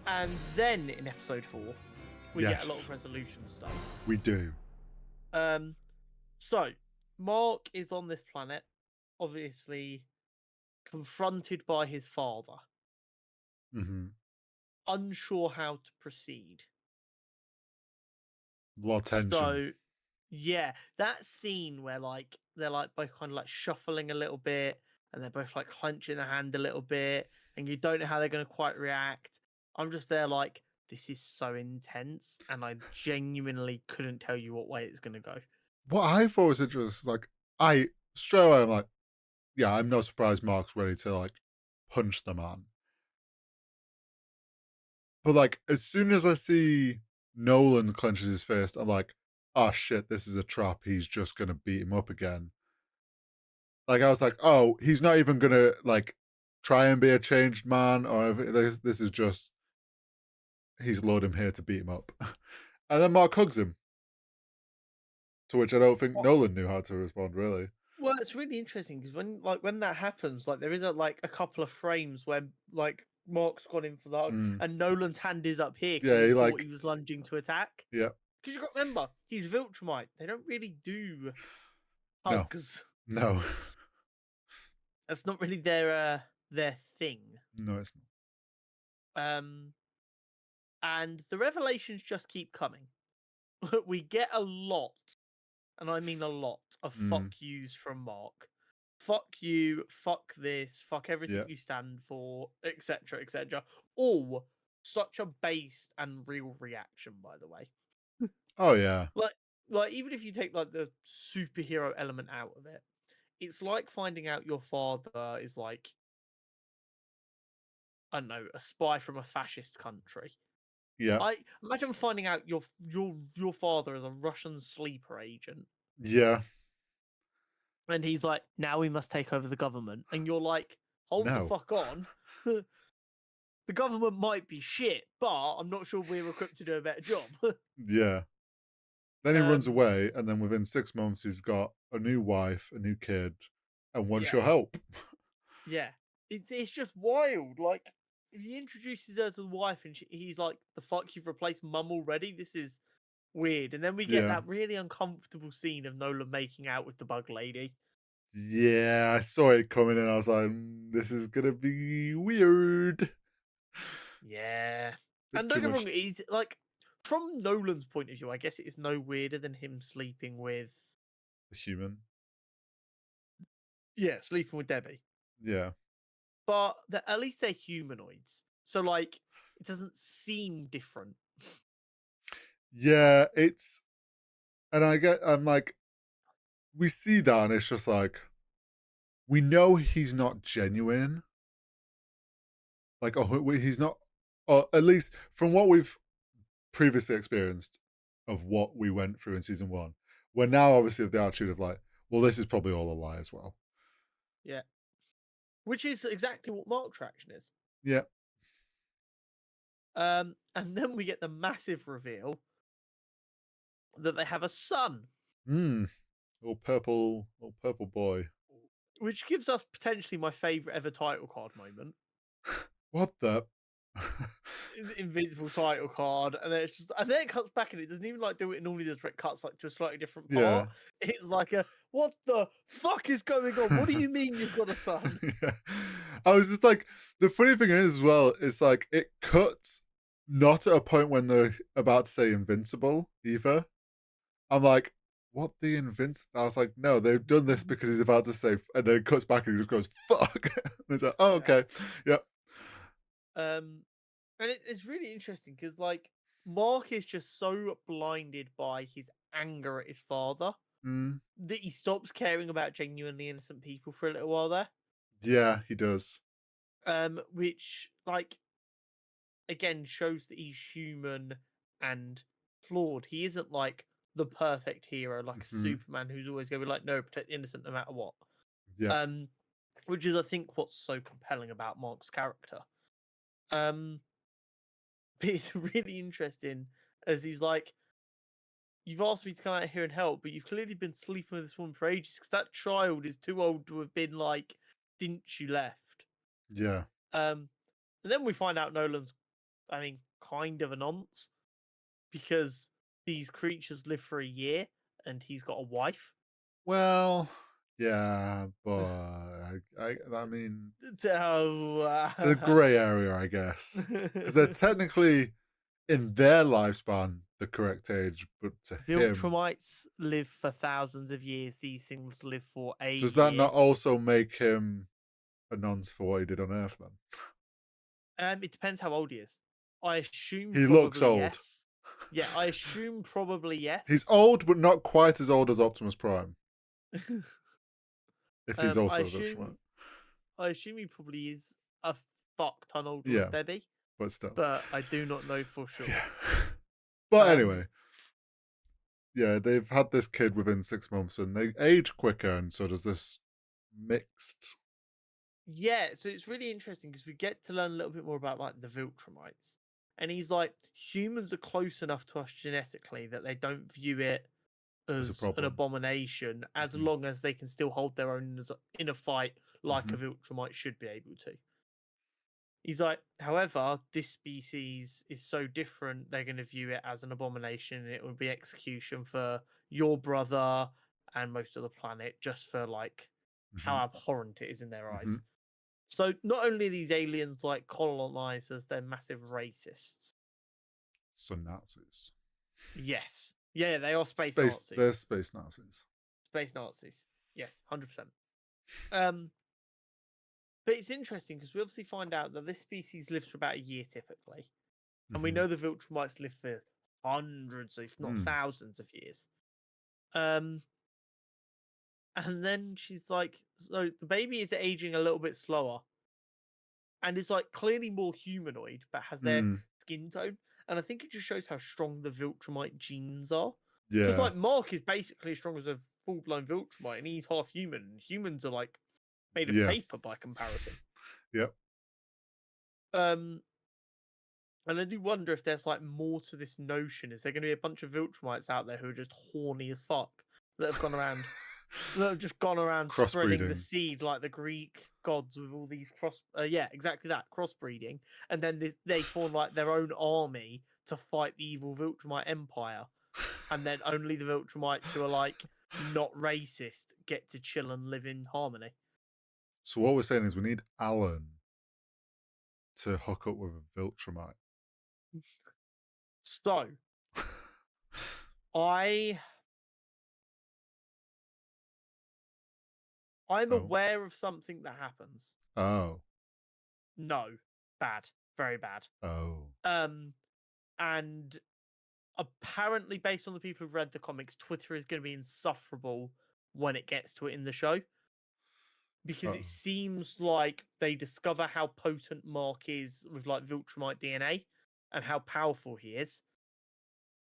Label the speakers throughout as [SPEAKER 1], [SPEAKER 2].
[SPEAKER 1] And then in episode 4, we get a lot
[SPEAKER 2] Yes.
[SPEAKER 1] of resolution stuff.
[SPEAKER 2] We do.
[SPEAKER 1] So Mark is on this planet, obviously confronted by his father,
[SPEAKER 2] Mm-hmm.
[SPEAKER 1] unsure how to proceed.
[SPEAKER 2] A lot of tension.
[SPEAKER 1] So, yeah, that scene where like they're like both kind of like shuffling a little bit, and they're both like clenching their hand a little bit, and you don't know how they're going to quite react. I'm just there like, this is so intense, and I genuinely couldn't tell you what way it's going to go.
[SPEAKER 2] What I thought was interesting, like, I straight away I'm like, yeah, I'm not surprised Mark's ready to like punch the man. But like, as soon as I see Nolan clenches his fist, I'm like, oh shit, this is a trap. He's just gonna beat him up again. Like I was like, oh, he's not even gonna like try and be a changed man, or this is just he's lured him here to beat him up. And then Mark hugs him, to which I don't think Nolan knew how to respond really.
[SPEAKER 1] Well, it's really interesting because when that happens, like there is a couple of frames where like Mark's gone in for the hug,
[SPEAKER 2] Mm.
[SPEAKER 1] and Nolan's hand is up here because
[SPEAKER 2] Yeah,
[SPEAKER 1] he
[SPEAKER 2] he
[SPEAKER 1] thought
[SPEAKER 2] like,
[SPEAKER 1] he was lunging to attack.
[SPEAKER 2] yeah,
[SPEAKER 1] Because you got to remember, he's Viltrumite. They don't really do
[SPEAKER 2] no,
[SPEAKER 1] hugs.
[SPEAKER 2] no,
[SPEAKER 1] That's not really their thing.
[SPEAKER 2] no, it's
[SPEAKER 1] And the revelations just keep coming. We get a lot, and I mean a lot, of
[SPEAKER 2] not.
[SPEAKER 1] fuck yous from Mark. Fuck you, fuck this, fuck everything
[SPEAKER 2] Yeah.
[SPEAKER 1] you stand for, etc., etc. All such a based and real reaction, by the way.
[SPEAKER 2] Oh yeah.
[SPEAKER 1] Like, even if you take like the superhero element out of it, it's like finding out your father is like, I don't know, a spy from a fascist country.
[SPEAKER 2] Yeah.
[SPEAKER 1] I imagine finding out your father is a Russian sleeper agent,
[SPEAKER 2] Yeah.
[SPEAKER 1] and he's like, now we must take over the government, and you're like, hold the
[SPEAKER 2] No.
[SPEAKER 1] fuck on. The government might be shit, but I'm not sure we're equipped to do a better job.
[SPEAKER 2] Yeah. Then he runs
[SPEAKER 1] um,
[SPEAKER 2] away, and then within 6 months, he's got a new wife, a new kid, and wants
[SPEAKER 1] yeah,
[SPEAKER 2] your help.
[SPEAKER 1] yeah, it's just wild. Like he introduces her to the wife, and he's like, the fuck, you've replaced mum already. This is weird. And then we get
[SPEAKER 2] Yeah.
[SPEAKER 1] that really uncomfortable scene of Nolan making out with the bug lady.
[SPEAKER 2] Yeah, I saw it coming, and I was like, this is gonna be weird.
[SPEAKER 1] Yeah.
[SPEAKER 2] Bit
[SPEAKER 1] And don't
[SPEAKER 2] too
[SPEAKER 1] get me
[SPEAKER 2] much
[SPEAKER 1] wrong, he's like, from Nolan's point of view, I guess it is no weirder than him sleeping with,
[SPEAKER 2] human.
[SPEAKER 1] yeah, sleeping with Debbie.
[SPEAKER 2] Yeah.
[SPEAKER 1] But at least they're humanoids. So, like, it doesn't seem different.
[SPEAKER 2] Yeah, and I'm like, we see that, and it's just like, we know he's not genuine. Like, oh, he's not, or at least from what we've previously experienced of what we went through in season 1, we're now obviously of the attitude of like, well, this is probably all a lie as well.
[SPEAKER 1] Yeah. Which is exactly what Mark Traction is.
[SPEAKER 2] Yeah.
[SPEAKER 1] And then we get the massive reveal that they have a son.
[SPEAKER 2] Little purple boy.
[SPEAKER 1] Which gives us potentially my favourite ever title card moment.
[SPEAKER 2] What the?
[SPEAKER 1] Invincible title card, and then and then it cuts back, and it doesn't even like do what it normally does, but it cuts like to a slightly different
[SPEAKER 2] Yeah.
[SPEAKER 1] part. It's like a, what the fuck is going on? What do you mean you've got a son?
[SPEAKER 2] Yeah. I was just like, the funny thing is as well, it's like it cuts not at a point when they're about to say invincible either. I'm like, what the invincible? I was like, no, they've done this because he's about to say, and then it cuts back and he just goes, fuck. And it's like, oh, okay. Yep.
[SPEAKER 1] And it's really interesting because like Mark is just so blinded by his anger at his father that he stops caring about genuinely innocent people for a little while there.
[SPEAKER 2] Yeah, he does.
[SPEAKER 1] Which like again shows that he's human and flawed. He isn't like the perfect hero, like Superman, who's always going to be like, no, protect the innocent no matter what.
[SPEAKER 2] Yeah.
[SPEAKER 1] Which is, I think, what's so compelling about Mark's character. But it's really interesting as he's like, you've asked me to come out here and help, but you've clearly been sleeping with this woman for ages because that child is too old to have been like since you left.
[SPEAKER 2] Yeah.
[SPEAKER 1] And then we find out Nolan's I mean, kind of a nonce because these creatures live for a year and he's got a wife.
[SPEAKER 2] Well, yeah, but I mean,
[SPEAKER 1] So,
[SPEAKER 2] it's a grey area, I guess, because they're technically in their lifespan the correct age, but to him,
[SPEAKER 1] Viltrumites live for thousands of years. These things live for a
[SPEAKER 2] does that
[SPEAKER 1] year.
[SPEAKER 2] not also make him a nonce for what he did on Earth? Then
[SPEAKER 1] It depends how old he is. I assume
[SPEAKER 2] he looks
[SPEAKER 1] probably
[SPEAKER 2] old.
[SPEAKER 1] yes. Yeah, I assume probably
[SPEAKER 2] He's
[SPEAKER 1] yes.
[SPEAKER 2] old, but not quite as old as Optimus Prime. If he's
[SPEAKER 1] I
[SPEAKER 2] also a Viltrumite,
[SPEAKER 1] assume I assume he probably is a fuck ton older than
[SPEAKER 2] yeah,
[SPEAKER 1] Debbie,
[SPEAKER 2] but still,
[SPEAKER 1] but I do not know for sure.
[SPEAKER 2] yeah. But
[SPEAKER 1] Um,
[SPEAKER 2] anyway, yeah, they've had this kid within 6 months, and they age quicker, and so does this mixed.
[SPEAKER 1] yeah, so it's really interesting because we get to learn a little bit more about like the Viltrumites, and he's like, humans are close enough to us genetically that they don't view it
[SPEAKER 2] As a
[SPEAKER 1] as an
[SPEAKER 2] problem.
[SPEAKER 1] abomination, as
[SPEAKER 2] Mhm,
[SPEAKER 1] long as they can still hold their own in a fight like
[SPEAKER 2] mhm,
[SPEAKER 1] a Viltrumite should be able to. He's like, however, this species is so different, they're going to view it as an abomination. It would be execution for your brother and most of the planet just for like how
[SPEAKER 2] mhm,
[SPEAKER 1] abhorrent it is in their eyes.
[SPEAKER 2] mhm.
[SPEAKER 1] So not only are these aliens like colonizers, they're massive racists.
[SPEAKER 2] So Nazis,
[SPEAKER 1] Yes. Yeah, they are space
[SPEAKER 2] space. They're
[SPEAKER 1] Nazis.
[SPEAKER 2] space Nazis.
[SPEAKER 1] Space Nazis. Yes, 100%. Um, but it's interesting because we obviously find out that this species lives for about a year typically. And we
[SPEAKER 2] Mhm.
[SPEAKER 1] know the Viltrumites live for hundreds, if not
[SPEAKER 2] Mm.
[SPEAKER 1] thousands of years. Um, and then she's like, so the baby is aging a little bit slower and is like clearly more humanoid, but has their
[SPEAKER 2] Mm.
[SPEAKER 1] skin tone. And I think it just shows how strong the Viltrumite genes are. Because
[SPEAKER 2] Yeah.
[SPEAKER 1] like Mark is basically as strong as a full blown Viltrumite, and he's half human. And humans are like made of
[SPEAKER 2] Yeah.
[SPEAKER 1] paper by comparison.
[SPEAKER 2] Yep.
[SPEAKER 1] Um, and I do wonder if there's like more to this notion. Is there going to be a bunch of Viltrumites out there who are just horny as fuck that have gone around that have just gone around spreading the
[SPEAKER 2] Crossbreeding.
[SPEAKER 1] seed like the Greek gods with all these yeah, exactly that, crossbreeding, and then they form like their own army to fight the evil Viltrumite empire, and then only the Viltrumites who are like not racist get to chill and live in harmony.
[SPEAKER 2] So what we're saying is we need Alan to hook up with a Viltrumite.
[SPEAKER 1] So I I'm
[SPEAKER 2] Oh.
[SPEAKER 1] aware of something that happens.
[SPEAKER 2] Oh.
[SPEAKER 1] No, bad, very bad.
[SPEAKER 2] Oh.
[SPEAKER 1] Um, and apparently, based on the people who've read the comics, Twitter is going to be insufferable when it gets to it in the show because it
[SPEAKER 2] Oh.
[SPEAKER 1] seems like they discover how potent Mark is with like Viltrumite DNA and how powerful he is,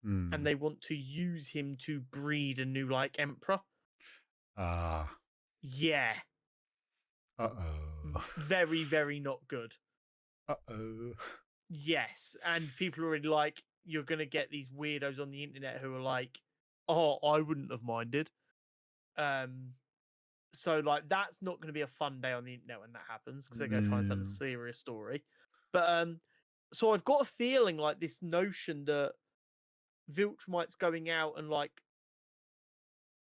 [SPEAKER 1] and
[SPEAKER 2] Hmm.
[SPEAKER 1] they want to use him to breed a new like emperor.
[SPEAKER 2] Ah.
[SPEAKER 1] Yeah,
[SPEAKER 2] Uh-oh.
[SPEAKER 1] very, very not good.
[SPEAKER 2] Uh-oh.
[SPEAKER 1] Yes, and people are already like, you're gonna get these weirdos on the internet who are like, "Oh, I wouldn't have minded." Um, so like that's not going to be a fun day on the internet when that happens because they're going to try and tell a
[SPEAKER 2] No.
[SPEAKER 1] serious story. But so I've got a feeling like this notion that Viltrumites going out and like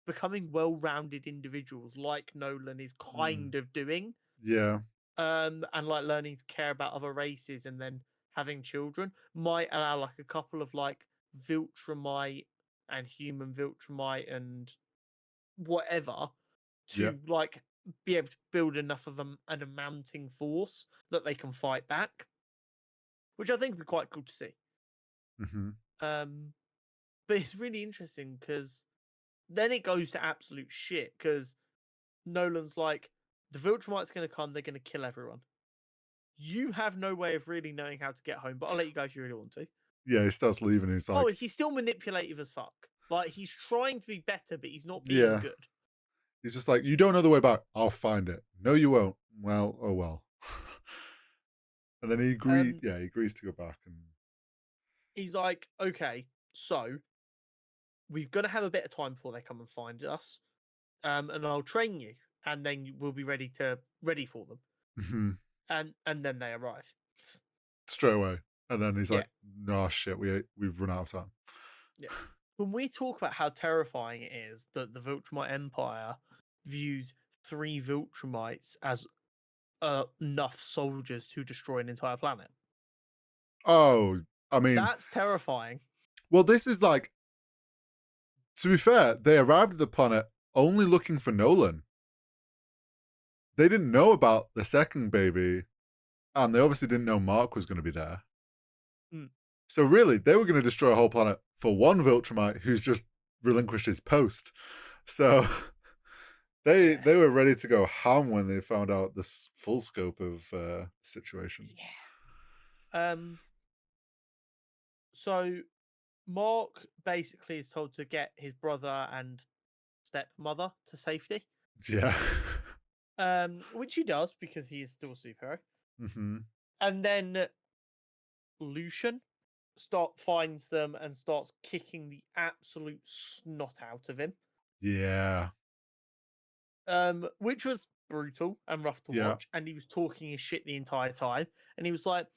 [SPEAKER 1] becoming well-rounded individuals, like Nolan is
[SPEAKER 2] Mm.
[SPEAKER 1] kind of doing,
[SPEAKER 2] Yeah.
[SPEAKER 1] and like learning to care about other races and then having children might allow like a couple of like Viltrumite and human Viltrumite and whatever
[SPEAKER 2] Yep.
[SPEAKER 1] to like be able to build enough of an mounting force that they can fight back, which I think would be quite cool to see.
[SPEAKER 2] Mm-hmm.
[SPEAKER 1] Um, but it's really interesting because then it goes to absolute shit because Nolan's like, the Viltrumite's going to come, they're going to kill everyone. You have no way of really knowing how to get home, but I'll let you go if you really want to.
[SPEAKER 2] Yeah, he starts leaving. He's
[SPEAKER 1] Oh,
[SPEAKER 2] like,
[SPEAKER 1] he's still manipulative as fuck. Like he's trying to be better, but he's not being
[SPEAKER 2] yeah.
[SPEAKER 1] good.
[SPEAKER 2] He's just like, you don't know the way back. I'll find it. No, you won't. Well, oh well. And then
[SPEAKER 1] Um,
[SPEAKER 2] he agrees to go back and
[SPEAKER 1] he's like, okay, so we've got to have a bit of time before they come and find us. And I'll train you, and then we'll be ready for them.
[SPEAKER 2] Mhm.
[SPEAKER 1] And then they arrive.
[SPEAKER 2] Straight away. And then he's
[SPEAKER 1] Yeah,
[SPEAKER 2] like, "No shit, we've run out of time."
[SPEAKER 1] yeah. When we talk about how terrifying it is that the Viltrumite Empire views 3 Viltrumites as enough soldiers to destroy an entire planet.
[SPEAKER 2] Oh, I mean,
[SPEAKER 1] That's terrifying.
[SPEAKER 2] well, this is like, to be fair, they arrived at the planet only looking for Nolan. They didn't know about the second baby, and they obviously didn't know Mark was going to be there.
[SPEAKER 1] Mm,
[SPEAKER 2] So really, they were going to destroy a whole planet for one Viltrumite who's just relinquished his post. So they
[SPEAKER 1] yeah.
[SPEAKER 2] they were ready to go ham when they found out this full scope of the situation.
[SPEAKER 1] Yeah. So Mark basically is told to get his brother and stepmother to safety.
[SPEAKER 2] Yeah.
[SPEAKER 1] Which he does because he is still a superhero.
[SPEAKER 2] Hmm.
[SPEAKER 1] And then Lucian finds them and starts kicking the absolute snot out of him.
[SPEAKER 2] Yeah.
[SPEAKER 1] Which was brutal and rough to
[SPEAKER 2] Yeah.
[SPEAKER 1] watch. And he was talking his shit the entire time. And he was like,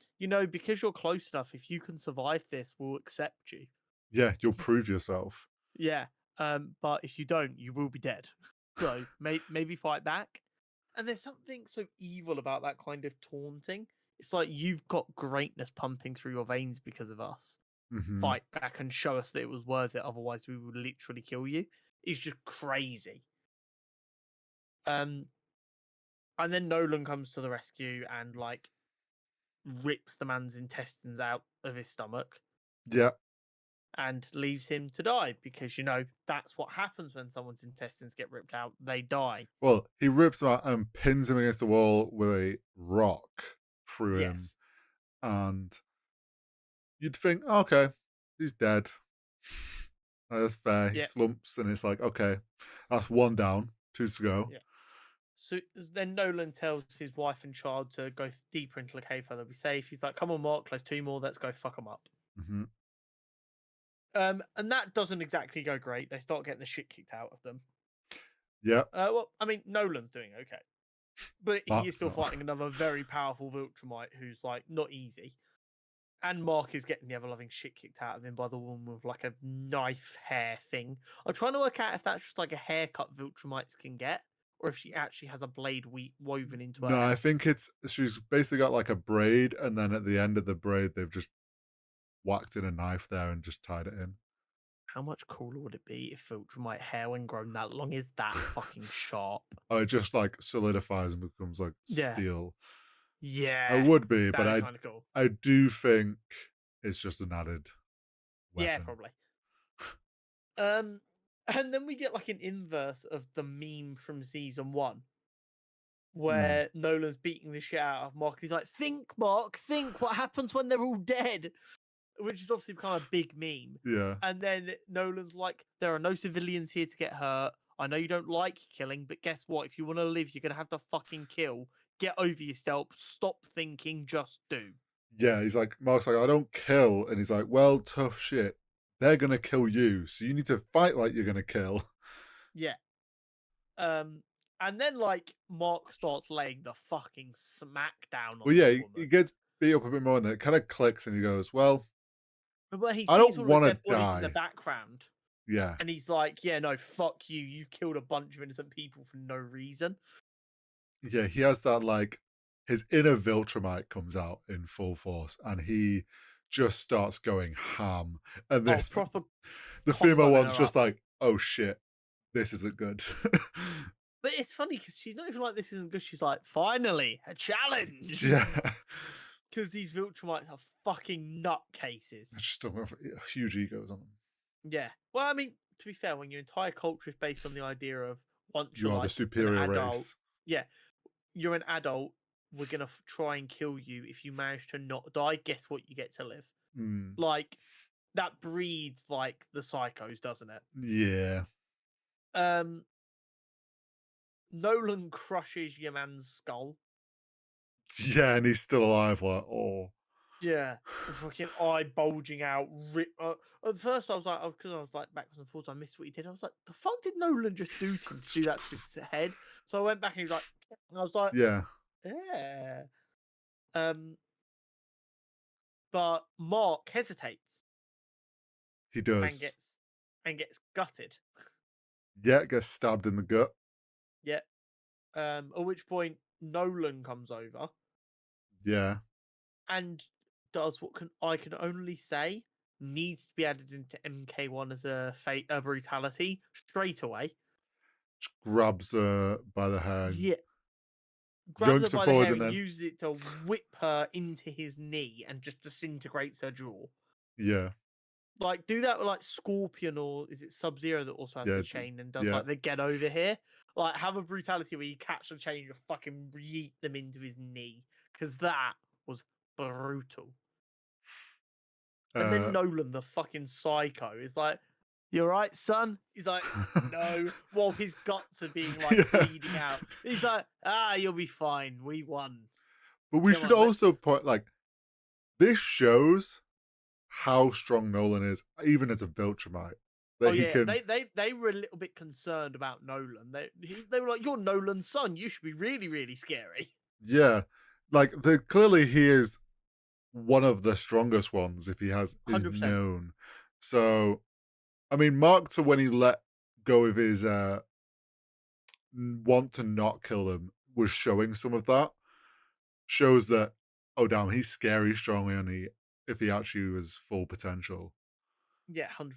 [SPEAKER 1] because you're close enough, if you can survive this, we'll accept you.
[SPEAKER 2] Yeah. You'll prove yourself.
[SPEAKER 1] Yeah. But if you don't, you will be dead. So maybe fight back. And there's something so evil about that kind of taunting. It's like you've got greatness pumping through your veins because of us.
[SPEAKER 2] Hmm.
[SPEAKER 1] Fight back and show us that it was worth it. Otherwise, we would literally kill you. It's just crazy. Um, and then Nolan comes to the rescue and like rips the man's intestines out of his stomach
[SPEAKER 2] Yeah.
[SPEAKER 1] and leaves him to die because that's what happens when someone's intestines get ripped out. They die.
[SPEAKER 2] Well, he rips him out and pins him against the wall with a rock through him,
[SPEAKER 1] Yes.
[SPEAKER 2] and you'd think, okay, he's dead. That's fair. He
[SPEAKER 1] Yeah.
[SPEAKER 2] slumps, and it's like, okay, that's one down, two to go.
[SPEAKER 1] Yeah. So then Nolan tells his wife and child to go deeper into the cave so they'll be safe. He's like, "Come on, Mark, there's 2 more. Let's go fuck them up."
[SPEAKER 2] Hmm.
[SPEAKER 1] And that doesn't exactly go great. They start getting the shit kicked out of them.
[SPEAKER 2] Yeah,
[SPEAKER 1] Well, I mean, Nolan's doing okay, but he is
[SPEAKER 2] Mark's
[SPEAKER 1] still
[SPEAKER 2] not.
[SPEAKER 1] fighting another very powerful Viltrumite who's like not easy. And Mark is getting the ever loving shit kicked out of him by the woman with like a knife hair thing. I'm trying to work out if that's just like a haircut Viltrumites can get, or if she actually has a blade woven into her
[SPEAKER 2] No, I
[SPEAKER 1] hair.
[SPEAKER 2] think she's basically got like a braid, and then at the end of the braid, they've just whacked in a knife there and just tied it in.
[SPEAKER 1] How much cooler would it be if Viltrumite hair, when grown that long, is that fucking sharp?
[SPEAKER 2] Oh, it just like solidifies and becomes like
[SPEAKER 1] Yeah,
[SPEAKER 2] steel. I
[SPEAKER 1] yeah,
[SPEAKER 2] would be, but
[SPEAKER 1] that'd be kind of cool.
[SPEAKER 2] I do think it's just an added
[SPEAKER 1] Yeah,
[SPEAKER 2] weapon.
[SPEAKER 1] probably. Um, and then we get like an inverse of the meme from season 1,
[SPEAKER 2] Mm,
[SPEAKER 1] where Nolan's beating the shit out of Mark. And he's like, "Think, Mark, think. What happens when they're all dead?" Which has obviously become a big meme.
[SPEAKER 2] yeah.
[SPEAKER 1] And then Nolan's like, "There are no civilians here to get hurt. I know you don't like killing, but guess what? If you want to live, you're gonna have to fucking kill. Get over yourself. Stop thinking. Just do."
[SPEAKER 2] Yeah, he's like, Mark's like, I don't kill. And he's like, well, tough shit. They're going to kill you. So you need to fight like you're going to kill.
[SPEAKER 1] Yeah. Um, and then like Mark starts laying the fucking smack down
[SPEAKER 2] Well,
[SPEAKER 1] on
[SPEAKER 2] yeah,
[SPEAKER 1] this
[SPEAKER 2] he
[SPEAKER 1] woman.
[SPEAKER 2] gets beat up a bit more and then it kind of clicks and he goes, well,
[SPEAKER 1] But he
[SPEAKER 2] I
[SPEAKER 1] sees
[SPEAKER 2] don't
[SPEAKER 1] all the
[SPEAKER 2] want to
[SPEAKER 1] dead bodies in the
[SPEAKER 2] die.
[SPEAKER 1] background,
[SPEAKER 2] Yeah.
[SPEAKER 1] and he's like, "Yeah, no, fuck you. You've killed a bunch of innocent people for no reason."
[SPEAKER 2] Yeah, he has that like, his inner Viltrumite comes out in full force and he just starts going ham. And
[SPEAKER 1] Oh,
[SPEAKER 2] this,
[SPEAKER 1] proper
[SPEAKER 2] the female
[SPEAKER 1] comboing
[SPEAKER 2] one's
[SPEAKER 1] her
[SPEAKER 2] just
[SPEAKER 1] up.
[SPEAKER 2] like, oh shit, this isn't good.
[SPEAKER 1] But it's funny because she's not even like, "This isn't good." She's like, "Finally, a challenge."
[SPEAKER 2] Yeah.
[SPEAKER 1] Because these Viltrumites are fucking nutcases.
[SPEAKER 2] I just don't have huge egos on them.
[SPEAKER 1] Yeah. Well, I mean, to be fair, when your entire culture is based on the idea of once
[SPEAKER 2] You
[SPEAKER 1] you're
[SPEAKER 2] are the
[SPEAKER 1] like an
[SPEAKER 2] superior
[SPEAKER 1] adult,
[SPEAKER 2] race.
[SPEAKER 1] yeah, you're an adult, we're gonna try and kill you. If you manage to not die, guess what? You get to live.
[SPEAKER 2] Mm,
[SPEAKER 1] Like that breeds like the psychos, doesn't it?
[SPEAKER 2] yeah.
[SPEAKER 1] Um, Nolan crushes your man's skull.
[SPEAKER 2] Yeah, and he's still alive. Like, oh,
[SPEAKER 1] Yeah, fucking eye bulging out. At first, I was like, because I was like backwards and forwards, I missed what he did. I was like, the fuck did Nolan just do to him to do that to his head? So I went back and he was like, and I was like,
[SPEAKER 2] yeah,
[SPEAKER 1] yeah. Um, but Mark hesitates
[SPEAKER 2] He
[SPEAKER 1] and
[SPEAKER 2] does.
[SPEAKER 1] gets gutted.
[SPEAKER 2] Yeah, gets stabbed in the gut.
[SPEAKER 1] Yeah. At which point Nolan comes over
[SPEAKER 2] Yeah.
[SPEAKER 1] and does what I can only say needs to be added into MK1 as a brutality straight away.
[SPEAKER 2] Just grabs her by the hair and
[SPEAKER 1] Yeah, grabs her
[SPEAKER 2] yoinks her
[SPEAKER 1] by the
[SPEAKER 2] forward
[SPEAKER 1] hair
[SPEAKER 2] and
[SPEAKER 1] and
[SPEAKER 2] then,
[SPEAKER 1] uses it to whip her into his knee and just disintegrates her jaw.
[SPEAKER 2] yeah.
[SPEAKER 1] Like, do that with like Scorpion, or is it Sub-Zero that also has
[SPEAKER 2] Yeah.
[SPEAKER 1] the chain and does
[SPEAKER 2] Yeah.
[SPEAKER 1] like the get over here? Like, have a brutality where you catch the chain and you fucking yeet them into his knee, because that was brutal. And then
[SPEAKER 2] Uh,
[SPEAKER 1] Nolan, the fucking psycho, is like, "You all right, son?" He's like, "No," while his guts are being like
[SPEAKER 2] yeah.
[SPEAKER 1] bleeding out. He's like, "Ah, you'll be fine. We won.
[SPEAKER 2] But we
[SPEAKER 1] Come
[SPEAKER 2] should
[SPEAKER 1] on, let's."
[SPEAKER 2] also point, like, this shows how strong Nolan is, even as a Viltrumite.
[SPEAKER 1] Oh
[SPEAKER 2] That he
[SPEAKER 1] yeah,
[SPEAKER 2] can,
[SPEAKER 1] they were a little bit concerned about Nolan. They were like, "You're Nolan's son. You should be really really scary."
[SPEAKER 2] yeah. Like, clearly he is one of the strongest ones if he is
[SPEAKER 1] 100%.
[SPEAKER 2] known. So, I mean, Mark, to when he let go of his want to not kill them, was showing some of that. Shows that, oh damn, he's scary strong, and he if he actually was full potential.
[SPEAKER 1] Yeah, 100%.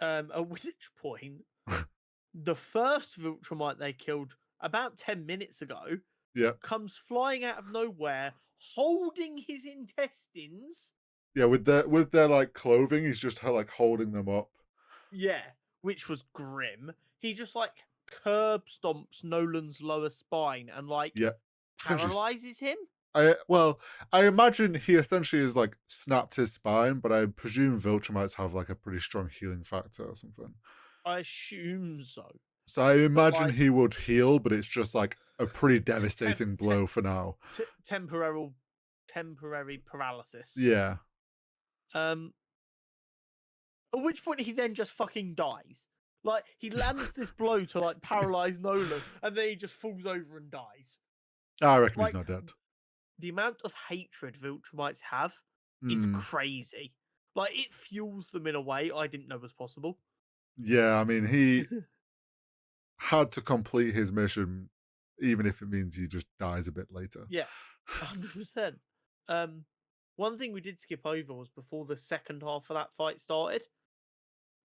[SPEAKER 1] At which point, the first Viltrumite they killed about 10 minutes ago
[SPEAKER 2] Yeah.
[SPEAKER 1] comes flying out of nowhere, holding his intestines.
[SPEAKER 2] Yeah, with their like clothing, he's just like holding them up.
[SPEAKER 1] Yeah, which was grim. He just like curb stomps Nolan's lower spine and like
[SPEAKER 2] Yeah. Essentially
[SPEAKER 1] paralyzes him.
[SPEAKER 2] I imagine he essentially has like snapped his spine, but I presume Viltrumites have like a pretty strong healing factor or something.
[SPEAKER 1] I assume so,
[SPEAKER 2] So I
[SPEAKER 1] but
[SPEAKER 2] imagine
[SPEAKER 1] like
[SPEAKER 2] he would heal, but it's just like a pretty
[SPEAKER 1] tem-
[SPEAKER 2] devastating
[SPEAKER 1] te-
[SPEAKER 2] blow for now.
[SPEAKER 1] temporary paralysis.
[SPEAKER 2] Yeah.
[SPEAKER 1] Um, at which point he then just fucking dies. Like he lands this blow to like paralyze Nolan, and then he just falls over and dies.
[SPEAKER 2] I reckon he's
[SPEAKER 1] Like
[SPEAKER 2] not dead.
[SPEAKER 1] the amount of hatred Viltrumites have is
[SPEAKER 2] Hmm.
[SPEAKER 1] crazy. Like it fuels them in a way I didn't know was possible.
[SPEAKER 2] Yeah, I mean, he had to complete his mission, even if it means he just dies a bit later.
[SPEAKER 1] Yeah, 100%. One thing we did skip over was before the second half of that fight started,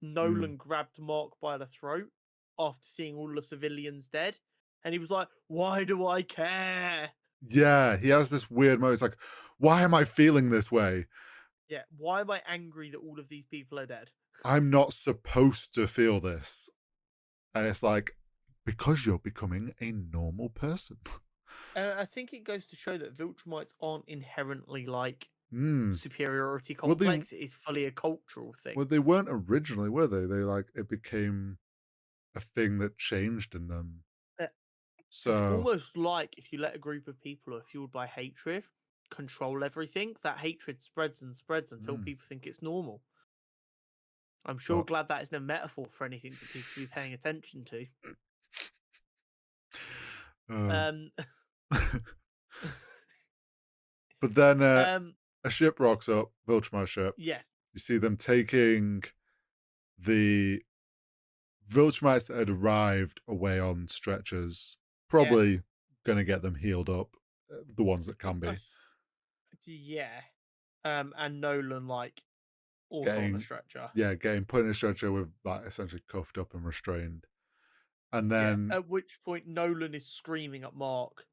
[SPEAKER 2] Mm.
[SPEAKER 1] Nolan grabbed Mark by the throat after seeing all the civilians dead, and he was like, "Why do I care?
[SPEAKER 2] Yeah, he has this weird moment. It's like, why am I feeling this way?
[SPEAKER 1] Yeah, why am I angry that all of these people are dead?"
[SPEAKER 2] I'm not supposed to feel this. And it's like, because you're becoming a normal person.
[SPEAKER 1] And I think it goes to show that Viltrumites aren't inherently like
[SPEAKER 2] Mm.
[SPEAKER 1] superiority
[SPEAKER 2] Well,
[SPEAKER 1] complex. It is fully a cultural thing.
[SPEAKER 2] they weren't originally, were they? They like it became a thing that changed in them.
[SPEAKER 1] Uh, It's
[SPEAKER 2] So,
[SPEAKER 1] almost like if you let a group of people who are fueled by hatred control everything, that hatred spreads and spreads until
[SPEAKER 2] mm,
[SPEAKER 1] people think it's normal. I'm sure
[SPEAKER 2] but
[SPEAKER 1] glad that isn't a metaphor for anything for people to be paying attention to.
[SPEAKER 2] uh,
[SPEAKER 1] Um,
[SPEAKER 2] but then
[SPEAKER 1] um,
[SPEAKER 2] a ship rocks up, Viltrumi's ship.
[SPEAKER 1] yes,
[SPEAKER 2] You see them taking the Viltrumites that had arrived away on stretchers,
[SPEAKER 1] yeah,
[SPEAKER 2] probably gonna get them healed up. The ones that can be
[SPEAKER 1] yeah. And Nolan like also on a
[SPEAKER 2] getting,
[SPEAKER 1] stretcher.
[SPEAKER 2] yeah, getting put in a stretcher with like essentially cuffed up and restrained. And
[SPEAKER 1] Yeah.
[SPEAKER 2] then,
[SPEAKER 1] At which point Nolan is screaming at Mark.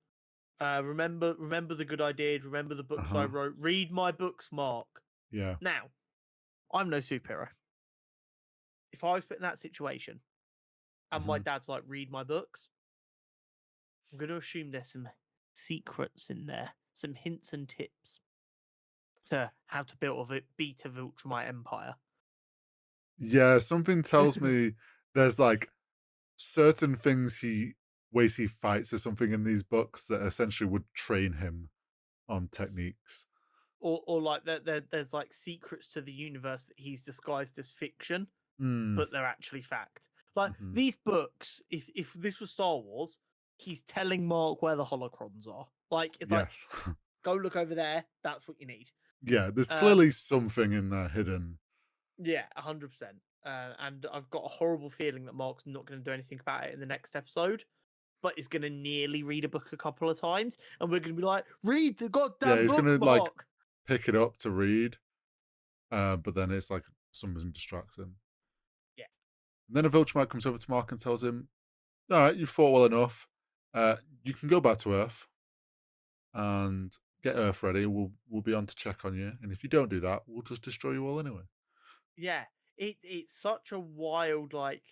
[SPEAKER 1] Remember the good I did. Remember the books I
[SPEAKER 2] uh-huh,
[SPEAKER 1] wrote. Read my books, Mark.
[SPEAKER 2] yeah,
[SPEAKER 1] Now, I'm no superhero. If I was put in that situation and my
[SPEAKER 2] mhm.
[SPEAKER 1] dad's like, read my books, I'm going to assume there's some secrets in there, some hints and tips to how to beat a Viltrumite empire.
[SPEAKER 2] Yeah, something tells me there's like certain ways he fights or something in these books that essentially would train him on techniques.
[SPEAKER 1] Or like there's like secrets to the universe that he's disguised as fiction,
[SPEAKER 2] Mm,
[SPEAKER 1] but they're actually fact. Like
[SPEAKER 2] mhm.
[SPEAKER 1] these books, if this was Star Wars, he's telling Mark where the holocrons are. Like it's like,
[SPEAKER 2] Yes.
[SPEAKER 1] go look over there. That's what you need.
[SPEAKER 2] Yeah, there's
[SPEAKER 1] Um,
[SPEAKER 2] clearly something in there hidden.
[SPEAKER 1] yeah, 100%. And I've got a horrible feeling that Mark's not going to do anything about it in the next episode, but is going to nearly read a book a couple of times, and we're going to be like, "Read the
[SPEAKER 2] Yeah,
[SPEAKER 1] goddamn
[SPEAKER 2] he's
[SPEAKER 1] book,
[SPEAKER 2] gonna like
[SPEAKER 1] Mark."
[SPEAKER 2] pick it up to read, but then it's like something distracts him.
[SPEAKER 1] Yeah,
[SPEAKER 2] And then a Viltrumite comes over to Mark and tells him, "All right, you fought well enough. You can go back to Earth and get Earth ready. We'll be on to check on you. And if you don't do that, we'll just destroy you all anyway."
[SPEAKER 1] yeah. It's such a wild like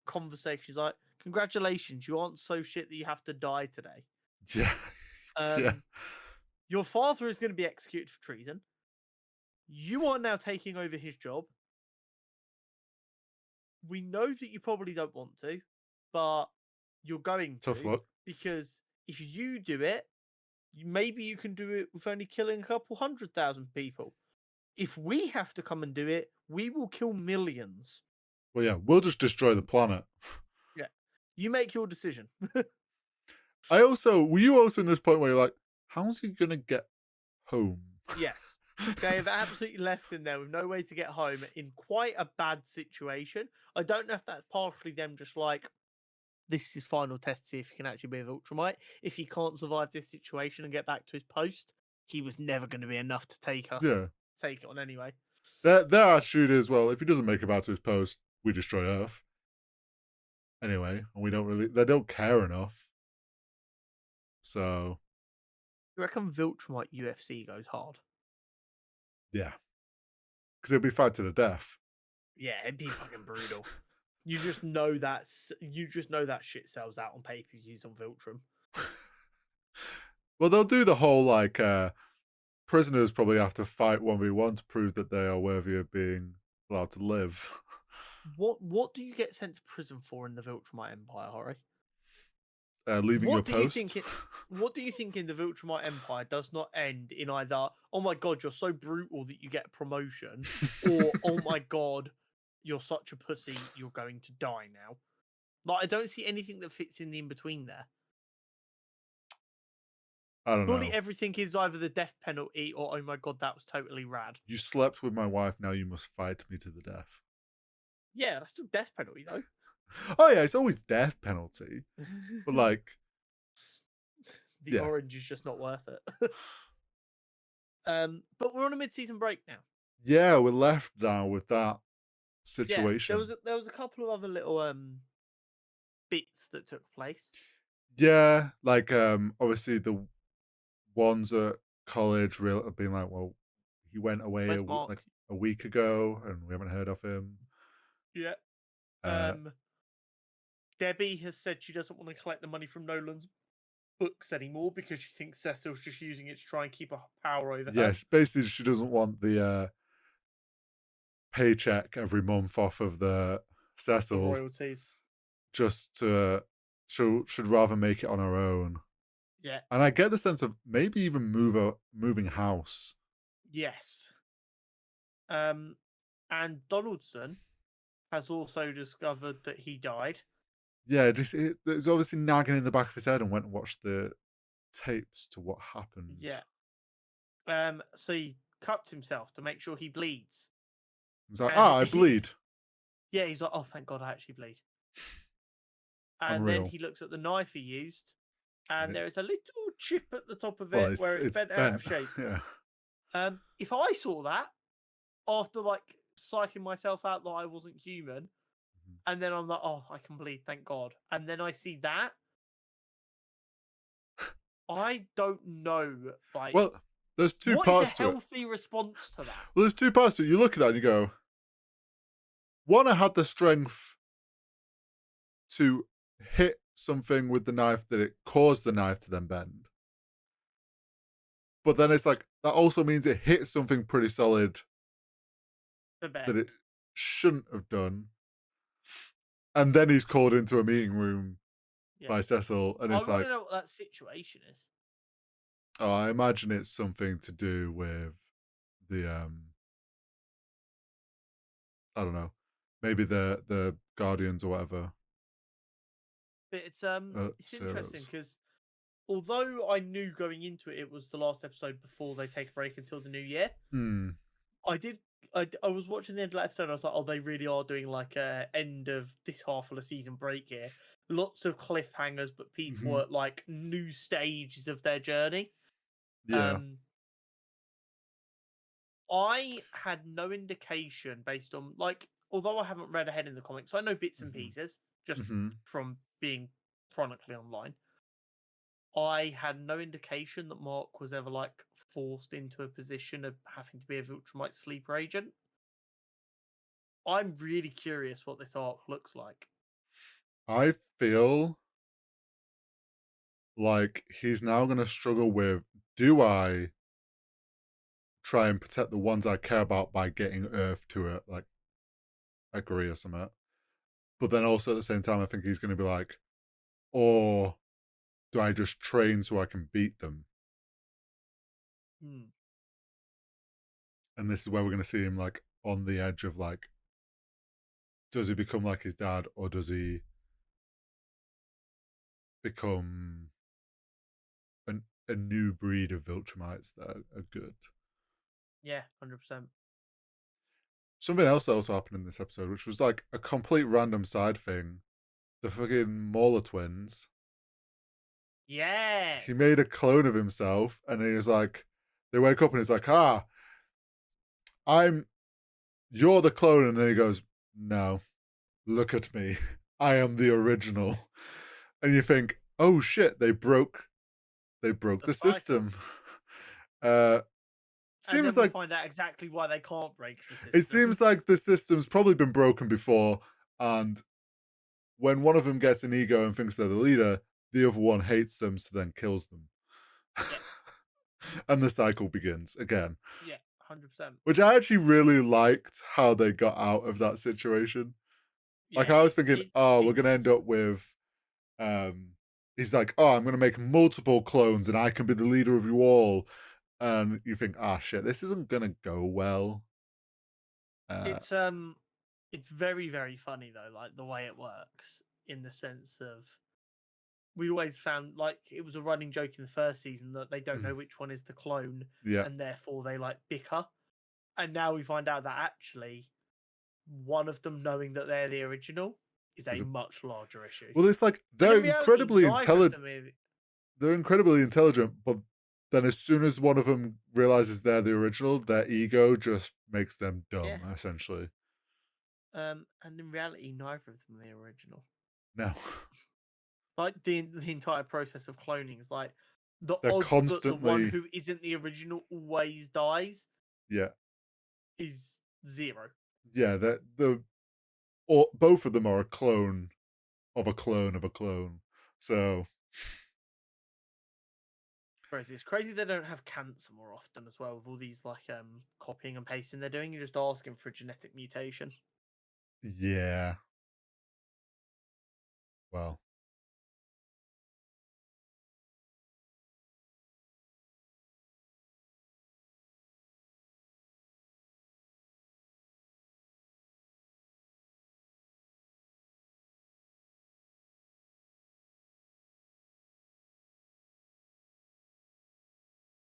[SPEAKER 1] conversation. He's like, "Congratulations, you aren't so shit that you have to die today.
[SPEAKER 2] Yeah, yeah.
[SPEAKER 1] Um, your father is going to be executed for treason. You are now taking over his job. We know that you probably don't want to, but you're going
[SPEAKER 2] Tough
[SPEAKER 1] to,
[SPEAKER 2] luck.
[SPEAKER 1] because if you do it, maybe you can do it with only killing a couple 100,000 people. If we have to come and do it, we will kill millions.
[SPEAKER 2] Well, yeah, we'll just destroy the planet.
[SPEAKER 1] Yeah. You make your decision."
[SPEAKER 2] Were you also in this point where you're like, how's he gonna get home?
[SPEAKER 1] Yes. They have absolutely left him there with no way to get home in quite a bad situation. I don't know if that's partially them just like, this is his final test to see if he can actually be a Viltrumite. If he can't survive this situation and get back to his post, he was never going to be enough to
[SPEAKER 2] Yeah.
[SPEAKER 1] take it on anyway.
[SPEAKER 2] Their attitude is, well, if he doesn't make it back to his post, we destroy Earth. Anyway, and they don't care enough. So,
[SPEAKER 1] You reckon Viltrumite UFC goes hard?
[SPEAKER 2] yeah. Because it'll be fight to the death.
[SPEAKER 1] Yeah, it'd be fucking brutal. You just know that shit sells out on pay-per-views on Viltrum.
[SPEAKER 2] Well, they'll do the whole like prisoners probably have to fight 1v1 to prove that they are worthy of being allowed to live.
[SPEAKER 1] What do you get sent to prison for in the Viltrumite Empire, Hori?
[SPEAKER 2] Leaving your
[SPEAKER 1] What do you
[SPEAKER 2] post.
[SPEAKER 1] think it what do you think in the Viltrumite Empire does not end in either, "Oh my god, you're so brutal that you get a promotion," or, "Oh my god, you're such a pussy, you're going to die now." Like, I don't see anything that fits in the in between there.
[SPEAKER 2] I don't
[SPEAKER 1] Surely
[SPEAKER 2] know.
[SPEAKER 1] everything is either the death penalty or, "Oh my god, that was totally rad."
[SPEAKER 2] You slept with my wife, now you must fight me to the death.
[SPEAKER 1] Yeah, that's still death penalty though.
[SPEAKER 2] Oh yeah, it's always death penalty. But like,
[SPEAKER 1] The
[SPEAKER 2] yeah.
[SPEAKER 1] orange is just not worth it. But we're on a mid-season break now.
[SPEAKER 2] Yeah, we're left now with that
[SPEAKER 1] Yeah,
[SPEAKER 2] situation.
[SPEAKER 1] there was a couple of other little bits that took place.
[SPEAKER 2] Yeah, like obviously the ones at college real have been like, well, he went away
[SPEAKER 1] Where's
[SPEAKER 2] like
[SPEAKER 1] Mark?
[SPEAKER 2] a week ago and we haven't heard of him.
[SPEAKER 1] Yeah.
[SPEAKER 2] Uh
[SPEAKER 1] Um, Debbie has said she doesn't want to collect the money from Nolan's books anymore because she thinks Cecil's just using it to try and keep a power over
[SPEAKER 2] yeah,
[SPEAKER 1] her.
[SPEAKER 2] basically she doesn't want the paycheck every month off of the
[SPEAKER 1] The
[SPEAKER 2] Cecil,
[SPEAKER 1] royalties.
[SPEAKER 2] just to should rather make it on her own.
[SPEAKER 1] Yeah.
[SPEAKER 2] And I get the sense of maybe even moving house.
[SPEAKER 1] Yes. And Donaldson has also discovered that he died.
[SPEAKER 2] Yeah, there's obviously nagging in the back of his head and went and watched the tapes to what happened.
[SPEAKER 1] Yeah. So he cuts himself to make sure he bleeds.
[SPEAKER 2] He's like,
[SPEAKER 1] And
[SPEAKER 2] I bleed.
[SPEAKER 1] yeah, he's like, "Oh, thank God I actually bleed." And then
[SPEAKER 2] Unreal.
[SPEAKER 1] he looks at the knife he used,
[SPEAKER 2] And
[SPEAKER 1] and there
[SPEAKER 2] it's
[SPEAKER 1] is a little chip at the top of
[SPEAKER 2] well,
[SPEAKER 1] it where it's
[SPEAKER 2] it's
[SPEAKER 1] bent out
[SPEAKER 2] bent.
[SPEAKER 1] of shape.
[SPEAKER 2] Yeah.
[SPEAKER 1] If I saw that after like psyching myself out that I wasn't human,
[SPEAKER 2] Mhm.
[SPEAKER 1] and then I'm like, "Oh, I can bleed, thank God," and then I see that, I don't know, like,
[SPEAKER 2] Well, there's two
[SPEAKER 1] what is a
[SPEAKER 2] parts to it.
[SPEAKER 1] healthy response to that?
[SPEAKER 2] Well, there's two parts to it. You look at that and you go, one, I had the strength to hit something with the knife that it caused the knife to then bend. But then it's like that also means it hit something pretty solid
[SPEAKER 1] The
[SPEAKER 2] that it
[SPEAKER 1] bend.
[SPEAKER 2] shouldn't have done. And then he's called into a meeting room
[SPEAKER 1] Yeah.
[SPEAKER 2] by Cecil, and
[SPEAKER 1] I
[SPEAKER 2] it's
[SPEAKER 1] want
[SPEAKER 2] like,
[SPEAKER 1] to know what that situation is.
[SPEAKER 2] oh, I imagine it's something to do with the I don't know, maybe the Guardians or whatever.
[SPEAKER 1] But it's interesting
[SPEAKER 2] Ceros.
[SPEAKER 1] because although I knew going into it, it was the last episode before they take a break until the new year.
[SPEAKER 2] Hmm.
[SPEAKER 1] I did. I was watching the end of the episode. And I was like, oh, they really are doing like a end of this half of the season break here. Lots of cliffhangers, but people
[SPEAKER 2] Hmm.
[SPEAKER 1] at like new stages of their journey.
[SPEAKER 2] Yeah.
[SPEAKER 1] Um, I had no indication based on like, although I haven't read ahead in the comics, I know bits and
[SPEAKER 2] Hmm.
[SPEAKER 1] pieces just
[SPEAKER 2] Hmm.
[SPEAKER 1] from being chronically online. I had no indication that Mark was ever like forced into a position of having to be a Viltrumite sleeper agent. I'm really curious what this arc looks like.
[SPEAKER 2] I feel like he's now going to struggle with, do I try and protect the ones I care about by getting Earth to it, like agree or something? But then also at the same time, I think he's going to be like, or do I just train so I can beat them?
[SPEAKER 1] Hmm.
[SPEAKER 2] And this is where we're going to see him like on the edge of like, does he become like his dad, or does he become a new breed of Viltrumites that are good?
[SPEAKER 1] Yeah, 100%.
[SPEAKER 2] Something else that also happened in this episode, which was like a complete random side thing. The fucking Mauler twins. He
[SPEAKER 1] Yes.
[SPEAKER 2] made a clone of himself, and he was like, they wake up and he's like, I'm, you're the clone. And then he goes, no, look at me. I am the original. And you think, oh shit, they broke
[SPEAKER 1] The
[SPEAKER 2] the
[SPEAKER 1] cycle.
[SPEAKER 2] system. uh,
[SPEAKER 1] And then
[SPEAKER 2] seems
[SPEAKER 1] we
[SPEAKER 2] like
[SPEAKER 1] find out exactly why they can't break the
[SPEAKER 2] it
[SPEAKER 1] system.
[SPEAKER 2] seems like the system's probably been broken before, and when one of them gets an ego and thinks they're the leader, the other one hates them, so then kills them.
[SPEAKER 1] Yeah.
[SPEAKER 2] And the cycle begins again.
[SPEAKER 1] Yeah, 100%.
[SPEAKER 2] Which I actually really liked how they got out of that situation. Like
[SPEAKER 1] Yeah,
[SPEAKER 2] I was
[SPEAKER 1] it's
[SPEAKER 2] thinking,
[SPEAKER 1] it's
[SPEAKER 2] oh, we're gonna
[SPEAKER 1] genius.
[SPEAKER 2] end up with he's like, oh, I'm gonna make multiple clones and I can be the leader of you all. And you think, ah shit, this isn't gonna go well. Uh
[SPEAKER 1] It's it's very, very funny though, like the way it works in the sense of we always found like it was a running joke in the first season that they don't know which one is the clone
[SPEAKER 2] yeah.
[SPEAKER 1] and therefore they like bicker. And now we find out that actually one of them knowing that they're the original is a
[SPEAKER 2] Is a,
[SPEAKER 1] much larger issue.
[SPEAKER 2] well, it's like
[SPEAKER 1] And
[SPEAKER 2] they're
[SPEAKER 1] in reality,
[SPEAKER 2] incredibly
[SPEAKER 1] neither of
[SPEAKER 2] intelligent.
[SPEAKER 1] them is.
[SPEAKER 2] They're incredibly intelligent, but then as soon as one of them realizes they're the original, their ego just makes them
[SPEAKER 1] Yeah.
[SPEAKER 2] dumb, essentially.
[SPEAKER 1] And in reality, neither of them are the original.
[SPEAKER 2] No.
[SPEAKER 1] Like the entire process of cloning is like the
[SPEAKER 2] They're
[SPEAKER 1] odds that the one
[SPEAKER 2] constantly,
[SPEAKER 1] who isn't the original always dies
[SPEAKER 2] yeah.
[SPEAKER 1] is zero.
[SPEAKER 2] Yeah, the or both of them are a clone of a clone of a clone. So
[SPEAKER 1] Whereas it's crazy they don't have cancer more often as well with all these like copying and pasting they're doing. You're just asking for a genetic mutation.
[SPEAKER 2] yeah. Well,